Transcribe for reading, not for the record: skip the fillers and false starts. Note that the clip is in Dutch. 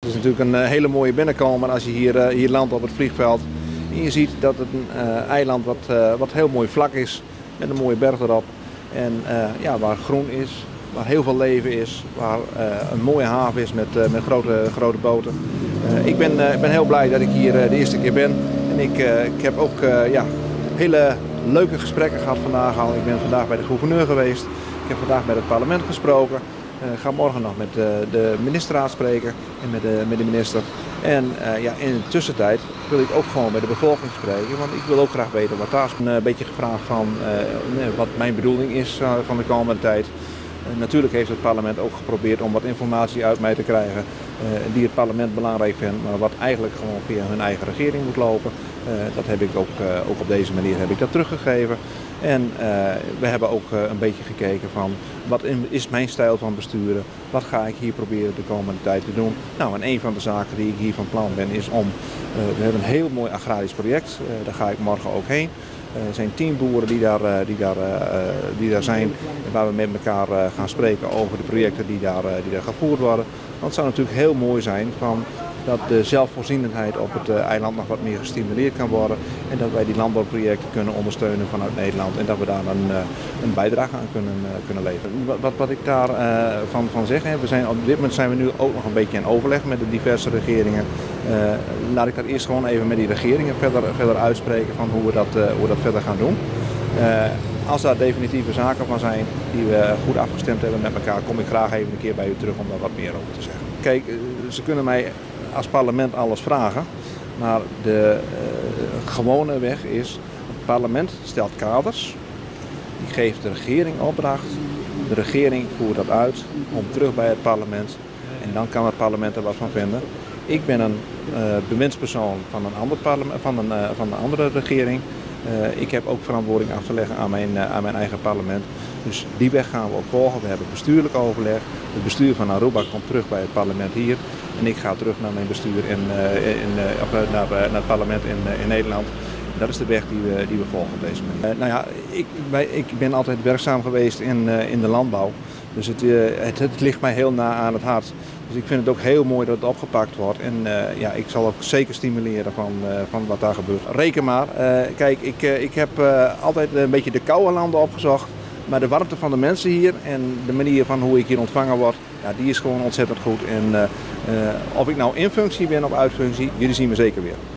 Het is natuurlijk een hele mooie binnenkomen als je hier landt op het vliegveld. En je ziet dat het een eiland wat heel mooi vlak is, met een mooie berg erop. En waar groen is, waar heel veel leven is, waar een mooie haven is met grote boten. Ik ben heel blij dat ik hier de eerste keer ben. En ik heb ook hele leuke gesprekken gehad vandaag al. Ik ben vandaag bij de gouverneur geweest. Ik heb vandaag met het parlement gesproken. Ik ga morgen nog met de ministerraad spreken en met de minister. En in de tussentijd wil ik ook gewoon met de bevolking spreken, want ik wil ook graag weten wat daar is. Een beetje gevraagd van wat mijn bedoeling is van de komende tijd. Natuurlijk heeft het parlement ook geprobeerd om wat informatie uit mij te krijgen die het parlement belangrijk vindt, maar wat eigenlijk gewoon via hun eigen regering moet lopen. Dat heb ik ook op deze manier heb ik dat teruggegeven. En we hebben ook een beetje gekeken van wat is mijn stijl van besturen, wat ga ik hier proberen de komende tijd te doen. Nou, en een van de zaken die ik hier van plan ben is om, we hebben een heel mooi agrarisch project, daar ga ik morgen ook heen. Er zijn 10 boeren die daar zijn, waar we met elkaar gaan spreken over de projecten die daar gevoerd worden. Want het zou natuurlijk heel mooi zijn dat de zelfvoorzienendheid op het eiland nog wat meer gestimuleerd kan worden. En dat wij die landbouwprojecten kunnen ondersteunen vanuit Nederland. En dat we daar een bijdrage aan kunnen leveren. Wat ik daarvan zeg, op dit moment zijn we nu ook nog een beetje in overleg met de diverse regeringen. Laat ik dat eerst gewoon even met die regeringen verder uitspreken van hoe we dat verder gaan doen. Als daar definitieve zaken van zijn die we goed afgestemd hebben met elkaar, kom ik graag even een keer bij u terug om daar wat meer over te zeggen. Kijk, ze kunnen mij als parlement alles vragen, maar de gewone weg is, het parlement stelt kaders, die geeft de regering opdracht, de regering voert dat uit, komt terug bij het parlement en dan kan het parlement er wat van vinden. Ik ben een bewindspersoon van een andere regering. Ik heb ook verantwoording af te leggen aan mijn eigen parlement. Dus die weg gaan we ook volgen. We hebben bestuurlijk overleg. Het bestuur van Aruba komt terug bij het parlement hier. En ik ga terug naar mijn bestuur naar het parlement in Nederland. En dat is de weg die we volgen op deze manier. Ik ben altijd werkzaam geweest in de landbouw. Dus het ligt mij heel na aan het hart. Dus ik vind het ook heel mooi dat het opgepakt wordt. En ik zal ook zeker stimuleren van wat daar gebeurt. Reken maar. Kijk, ik heb altijd een beetje de koude landen opgezocht. Maar de warmte van de mensen hier en de manier van hoe ik hier ontvangen word, die is gewoon ontzettend goed. En of ik nou in functie ben of uit functie, jullie zien me zeker weer.